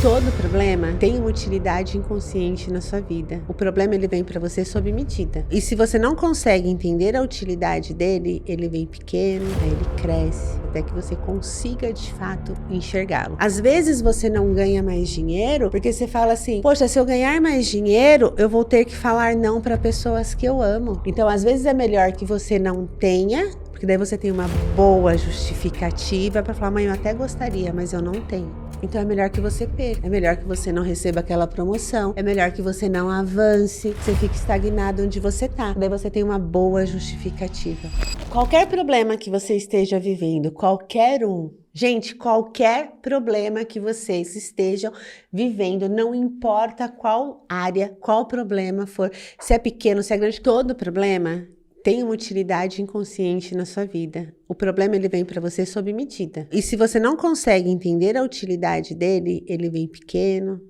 Todo problema tem uma utilidade inconsciente na sua vida. O problema ele vem para você sob medida. E se você não consegue entender a utilidade dele, ele vem pequeno, aí ele cresce, até que você consiga de fato enxergá-lo. Às vezes você não ganha mais dinheiro porque você fala assim: poxa, se eu ganhar mais dinheiro, eu vou ter que falar não para pessoas que eu amo. Então, às vezes é melhor que você não tenha, porque daí você tem uma boa justificativa para falar: mãe, eu até gostaria, mas eu não tenho. Então é melhor que você perca, é melhor que você não receba aquela promoção, é melhor que você não avance, você fique estagnado onde você tá. Daí você tem uma boa justificativa. Qualquer problema que você esteja vivendo, qualquer um, gente, qualquer problema que vocês estejam vivendo, não importa qual área, qual problema for, se é pequeno, se é grande, todo problema tem uma utilidade inconsciente na sua vida. O problema ele vem para você sob medida. E se você não consegue entender a utilidade dele, ele vem pequeno,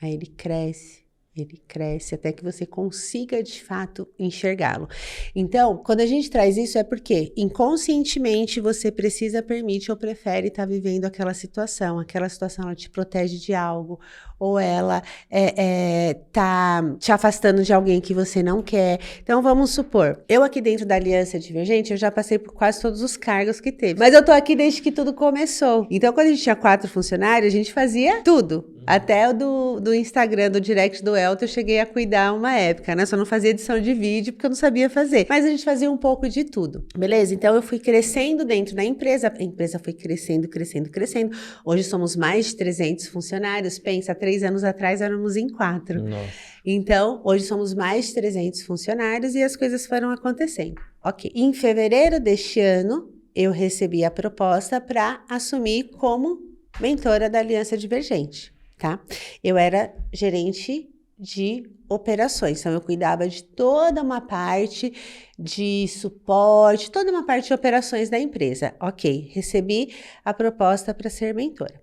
aí ele cresce até que você consiga de fato enxergá-lo. Então, quando a gente traz isso é porque inconscientemente você precisa, permite ou prefere estar vivendo aquela situação ela te protege de algo, ou ela tá te afastando de alguém que você não quer. Então vamos supor, eu aqui dentro da Aliança Divergente, eu já passei por quase todos os cargos que teve, mas eu tô aqui desde que tudo começou. Então quando a gente tinha 4 funcionários, a gente fazia tudo. Até o do Instagram, do direct do Elton, eu cheguei a cuidar uma época, né? Só não fazia edição de vídeo porque eu não sabia fazer. Mas a gente fazia um pouco de tudo, beleza? Então eu fui crescendo dentro da empresa, a empresa foi crescendo. Hoje somos mais de 300 funcionários. Pensa, 3 anos atrás éramos em 4. Nossa. Então, hoje somos mais de 300 funcionários e as coisas foram acontecendo. Ok. Em fevereiro deste ano, eu recebi a proposta para assumir como mentora da Aliança Divergente. Tá? Eu era gerente de operações, então eu cuidava de toda uma parte de suporte, toda uma parte de operações da empresa. Ok, recebi a proposta para ser mentora.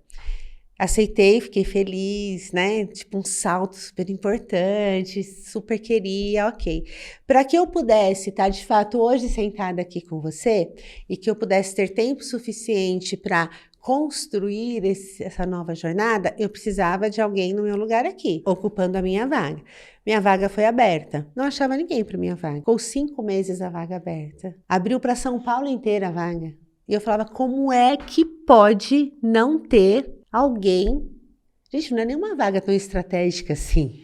Aceitei, fiquei feliz, né? Tipo um salto super importante, super queria, ok. Para que eu pudesse estar de fato hoje sentada aqui com você e que eu pudesse ter tempo suficiente para construir essa nova jornada, eu precisava de alguém no meu lugar aqui, ocupando a minha vaga. Minha vaga foi aberta. Não achava ninguém para minha vaga. Ficou 5 meses a vaga aberta. Abriu para São Paulo inteira a vaga. E eu falava, como é que pode não ter alguém? Gente, não é nenhuma vaga tão estratégica assim.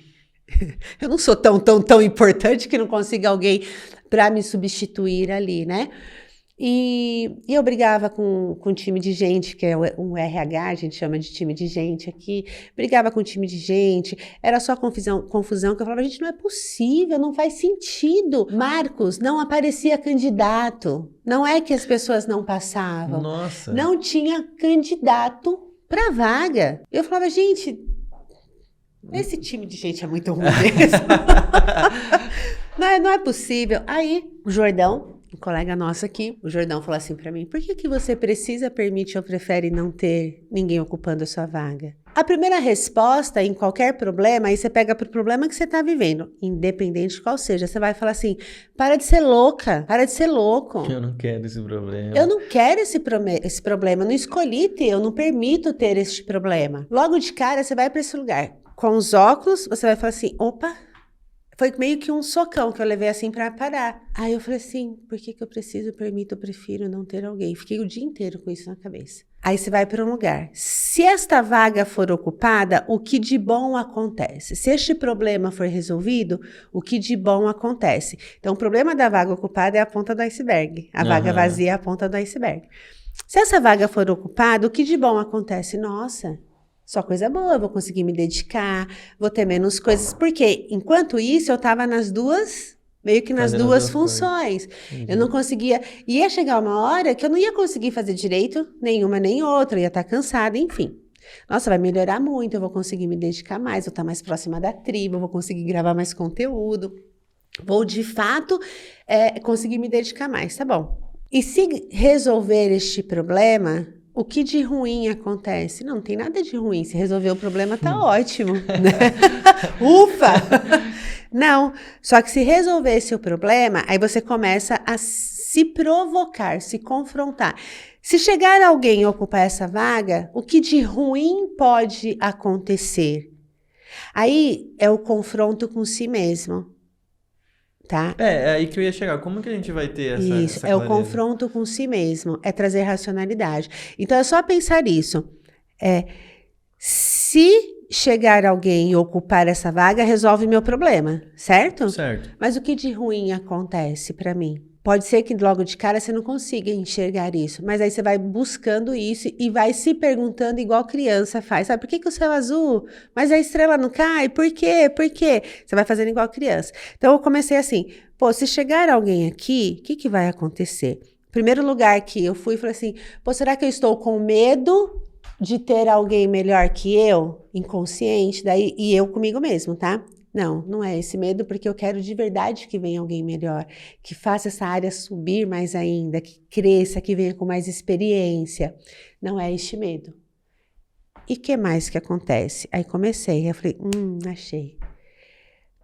Eu não sou tão importante que não consiga alguém para me substituir ali, né? E eu brigava com um time de gente, que é um RH, a gente chama de time de gente aqui, brigava com um time de gente, era só confusão, que eu falava, gente, não é possível, não faz sentido. Marcos, não aparecia candidato, não é que as pessoas não passavam. Nossa. Não tinha candidato para vaga. Eu falava, gente, esse time de gente é muito ruim mesmo. Não é possível. Aí, o Jordão, um colega nosso aqui, o Jordão falou assim pra mim, por que você precisa, permite ou prefere não ter ninguém ocupando a sua vaga? A primeira resposta em qualquer problema, aí você pega pro problema que você tá vivendo, independente de qual seja, você vai falar assim, para de ser louca, para de ser louco. Eu não quero esse problema. Eu não quero esse problema, eu não escolhi ter, eu não permito ter este problema. Logo de cara, você vai pra esse lugar, com os óculos, você vai falar assim, opa, foi meio que um socão que eu levei assim pra parar. Aí eu falei assim, por que eu preciso, permito, eu prefiro não ter alguém? Fiquei o dia inteiro com isso na cabeça. Aí você vai para um lugar. Se esta vaga for ocupada, o que de bom acontece? Se este problema for resolvido, o que de bom acontece? Então, o problema da vaga ocupada é a ponta do iceberg. A vaga vazia é a ponta do iceberg. Se essa vaga for ocupada, o que de bom acontece? Nossa, só coisa boa, eu vou conseguir me dedicar, vou ter menos coisas. Porque, enquanto isso, eu estava nas duas, meio que nas duas funções. Eu não conseguia... Ia chegar uma hora que eu não ia conseguir fazer direito nenhuma nem outra, eu ia estar cansada, enfim. Nossa, vai melhorar muito, eu vou conseguir me dedicar mais, vou estar mais próxima da tribo, vou conseguir gravar mais conteúdo. Vou, de fato, conseguir me dedicar mais, tá bom. E se resolver este problema... O que de ruim acontece? Não tem nada de ruim. Se resolver o problema, tá ótimo. Né? Ufa! Não, só que se resolver esse o problema, aí você começa a se provocar, se confrontar. Se chegar alguém e ocupar essa vaga, o que de ruim pode acontecer? Aí é o confronto com si mesmo, tá? É aí que eu ia chegar. Como que a gente vai ter Isso, essa é o clareza? confronto com si mesmo, é trazer racionalidade. Então é só pensar isso. Se chegar alguém e ocupar essa vaga, resolve meu problema, certo? Certo. Mas o que de ruim acontece para mim? Pode ser que logo de cara você não consiga enxergar isso, mas aí você vai buscando isso e vai se perguntando igual criança faz. Sabe, por que o céu é azul? Mas a estrela não cai? Por quê? Por quê? Você vai fazendo igual criança. Então eu comecei assim, pô, se chegar alguém aqui, o que vai acontecer? Primeiro lugar que eu fui, falei assim, pô, será que eu estou com medo de ter alguém melhor que eu, inconsciente, daí, e eu comigo mesmo, tá? Não é esse medo, porque eu quero de verdade que venha alguém melhor, que faça essa área subir mais ainda, que cresça, que venha com mais experiência. Não é este medo. E o que mais que acontece? Aí comecei, eu falei, achei.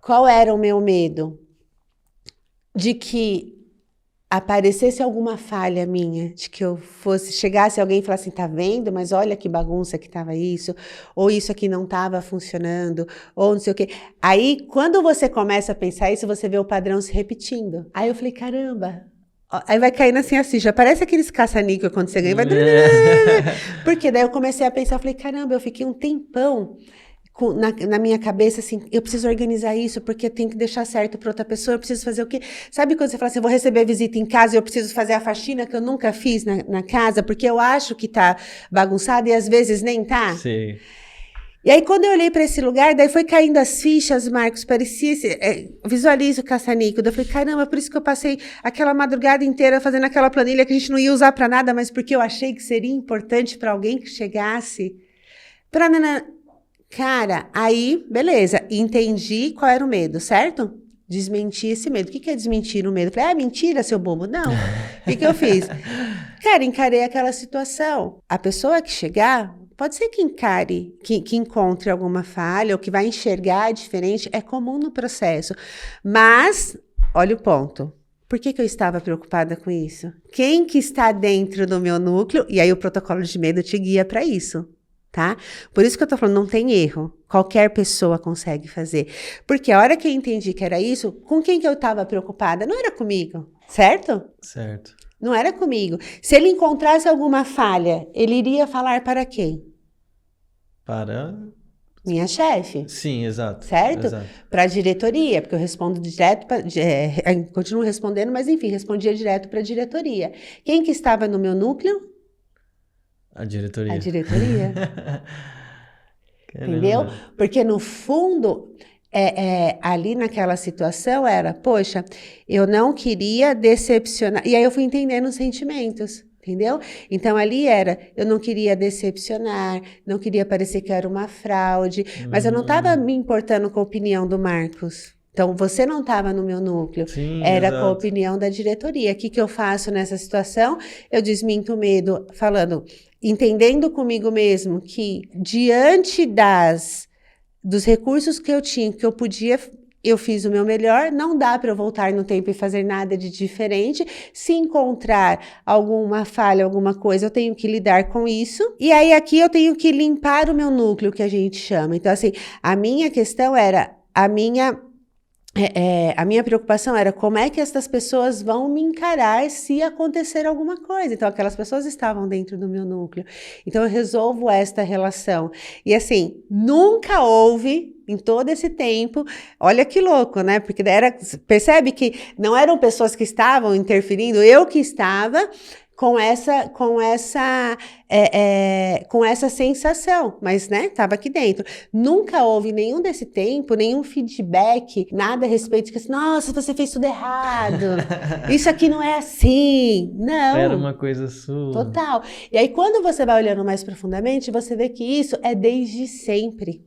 Qual era o meu medo? De que aparecesse alguma falha minha, de que eu chegasse alguém e falasse assim, tá vendo? Mas olha que bagunça que tava isso, ou isso aqui não tava funcionando, ou não sei o quê. Aí, quando você começa a pensar isso, você vê o padrão se repetindo. Aí eu falei, caramba, aí vai caindo assim, já parece aqueles caça-níquel quando você ganha, vai... Porque daí eu comecei a pensar, falei, caramba, eu fiquei um tempão na minha cabeça, assim, eu preciso organizar isso, porque eu tenho que deixar certo para outra pessoa, eu preciso fazer o quê? Sabe quando você fala assim, eu vou receber visita em casa e eu preciso fazer a faxina que eu nunca fiz na casa, porque eu acho que tá bagunçado e às vezes nem tá? Sim. E aí, quando eu olhei para esse lugar, daí foi caindo as fichas, Marcos, parecia... visualizo o caça-níquel. Eu falei, caramba, por isso que eu passei aquela madrugada inteira fazendo aquela planilha que a gente não ia usar para nada, mas porque eu achei que seria importante para alguém que chegasse. Cara, aí, beleza, entendi qual era o medo, certo? Desmenti esse medo. O que é desmentir o medo? Falei, mentira, seu bobo. Não. O que eu fiz? Cara, encarei aquela situação. A pessoa que chegar, pode ser que encare, que encontre alguma falha, ou que vai enxergar diferente, é comum no processo. Mas, olha o ponto. Por que eu estava preocupada com isso? Quem que está dentro do meu núcleo? E aí o protocolo de medo te guia para isso. Tá? Por isso que eu tô falando, não tem erro. Qualquer pessoa consegue fazer. Porque a hora que eu entendi que era isso, com quem que eu estava preocupada? Não era comigo, certo? Certo. Não era comigo. Se ele encontrasse alguma falha, ele iria falar para quem? Para... Minha chefe. Sim, exato. Certo? Exato. Para a diretoria, porque eu respondo direto, continuo respondendo, mas enfim, respondia direto para a diretoria. Quem que estava no meu núcleo? A diretoria. A diretoria. Entendeu? Porque no fundo, ali naquela situação era, poxa, eu não queria decepcionar. E aí eu fui entendendo os sentimentos. Entendeu? Então ali era, eu não queria decepcionar, não queria parecer que era uma fraude, mas eu não estava me importando com a opinião do Marcos. Então, você não estava no meu núcleo, Sim, era exato. com a opinião da diretoria. O que eu faço nessa situação? Eu desminto o medo, falando, entendendo comigo mesmo que diante dos recursos que eu tinha, que eu podia, eu fiz o meu melhor, não dá para eu voltar no tempo e fazer nada de diferente. Se encontrar alguma falha, alguma coisa, eu tenho que lidar com isso. E aí aqui eu tenho que limpar o meu núcleo, que a gente chama. Então, assim, a minha questão era, a minha preocupação era como é que essas pessoas vão me encarar se acontecer alguma coisa. Então, aquelas pessoas estavam dentro do meu núcleo. Então, eu resolvo esta relação. E assim, nunca houve, em todo esse tempo, olha que louco, né? Porque percebe que não eram pessoas que estavam interferindo, eu que estava com essa sensação, mas, né, tava aqui dentro. Nunca houve nenhum desse tempo, nenhum feedback, nada a respeito de que, nossa, você fez tudo errado, isso aqui não é assim, não. Era uma coisa sua. Total. E aí, quando você vai olhando mais profundamente, você vê que isso é desde sempre.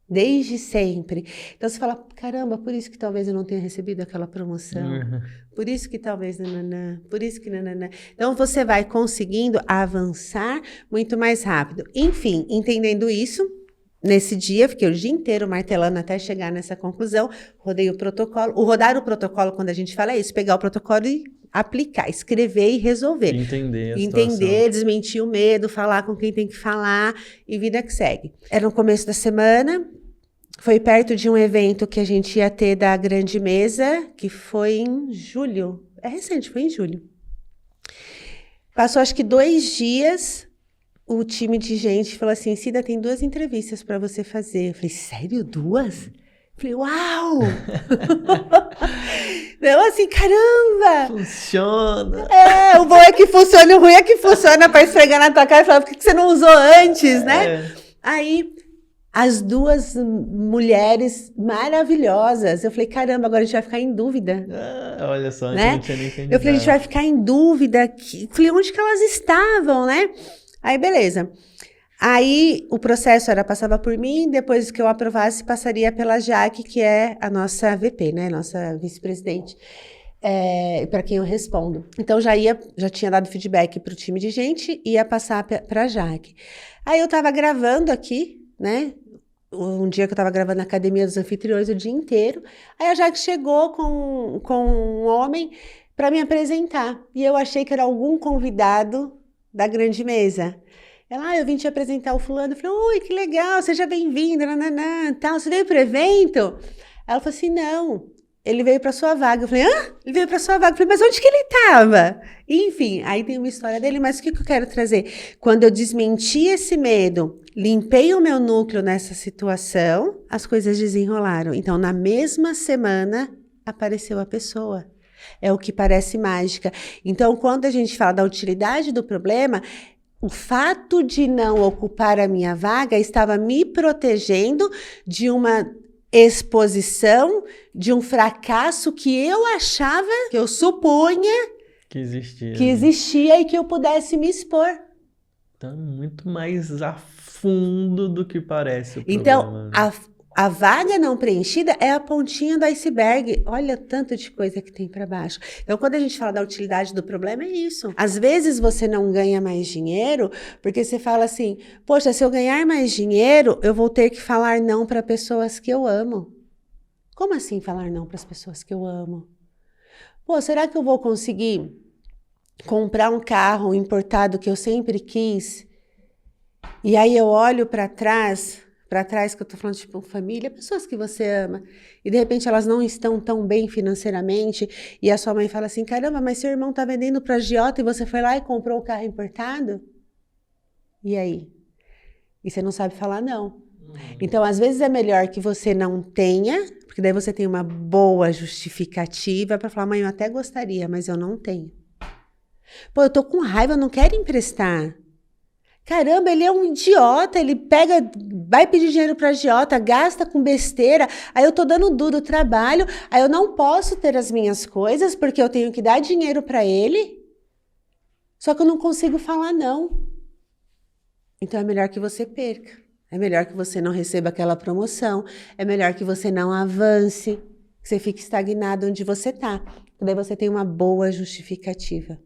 Desde sempre. Então você fala, caramba, por isso que talvez eu não tenha recebido aquela promoção. Por isso que talvez nananã, por isso que nananã. Então você vai conseguindo avançar muito mais rápido. Enfim, entendendo isso, nesse dia, fiquei o dia inteiro martelando até chegar nessa conclusão, rodei o protocolo. O rodar o protocolo, quando a gente fala, é isso, pegar o protocolo e aplicar, escrever e resolver. Entender a Entender, situação. desmentir o medo, falar com quem tem que falar e vida que segue. Era no começo da semana, foi perto de um evento que a gente ia ter da Grande Mesa, que foi em julho. É recente, foi em julho. Passou acho que 2 dias, o time de gente falou assim, Cida, tem 2 entrevistas para você fazer. Eu falei, sério, 2? Eu falei, uau! Não, assim, caramba! Funciona! O bom é que funciona, o ruim é que funciona para esfregar na tua cara e falar, por que você não usou antes, né? Aí, as 2 mulheres maravilhosas, eu falei, caramba, agora a gente vai ficar em dúvida. Olha só, né? não tinha nem entendido. Eu falei, a gente vai ficar em dúvida. Falei, onde que elas estavam, né? Aí, beleza. Aí, o processo passava por mim, depois que eu aprovasse, passaria pela Jaque, que é a nossa VP, né? Nossa vice-presidente, para quem eu respondo. Então, já tinha dado feedback para o time de gente, ia passar para a Jaque. Aí, eu estava gravando aqui, né? Um dia que eu estava gravando na Academia dos Anfitriões o dia inteiro. Aí, a Jaque chegou com um homem para me apresentar. E eu achei que era algum convidado da Grande Mesa. Ela, eu vim te apresentar o fulano. Eu falei, oi, que legal, seja bem-vindo, tal. Você veio pro evento? Ela falou assim, não, ele veio pra sua vaga. Eu falei, ele veio pra sua vaga. Eu falei, mas onde que ele tava? Enfim, aí tem uma história dele, mas o que eu quero trazer? Quando eu desmenti esse medo, limpei o meu núcleo nessa situação, as coisas desenrolaram. Então, na mesma semana, apareceu a pessoa. É o que parece mágica. Então, quando a gente fala da utilidade do problema, o fato de não ocupar a minha vaga estava me protegendo de uma exposição, de um fracasso que eu achava, que eu supunha que existia. Que existia e que eu pudesse me expor. Então, muito mais a fundo do que parece o Então, problema, né? a vaga não preenchida é a pontinha do iceberg. Olha tanto de coisa que tem para baixo. Então, quando a gente fala da utilidade do problema, é isso. Às vezes você não ganha mais dinheiro porque você fala assim, poxa, se eu ganhar mais dinheiro, eu vou ter que falar não para pessoas que eu amo. Como assim falar não para as pessoas que eu amo? Pô, será que eu vou conseguir comprar um carro importado que eu sempre quis? E aí eu olho para trás que eu tô falando, tipo, família, pessoas que você ama, e de repente elas não estão tão bem financeiramente, e a sua mãe fala assim, caramba, mas seu irmão tá vendendo pra agiota e você foi lá e comprou o carro importado? E aí? E você não sabe falar não. Então, às vezes é melhor que você não tenha, porque daí você tem uma boa justificativa para falar, mãe, eu até gostaria, mas eu não tenho. Pô, eu tô com raiva, eu não quero emprestar. Caramba, ele é um idiota, ele vai pedir dinheiro para agiota, gasta com besteira, aí eu tô dando duro trabalho, aí eu não posso ter as minhas coisas porque eu tenho que dar dinheiro para ele, só que eu não consigo falar não. Então é melhor que você perca, é melhor que você não receba aquela promoção, é melhor que você não avance, que você fique estagnado onde você tá, daí você tem uma boa justificativa.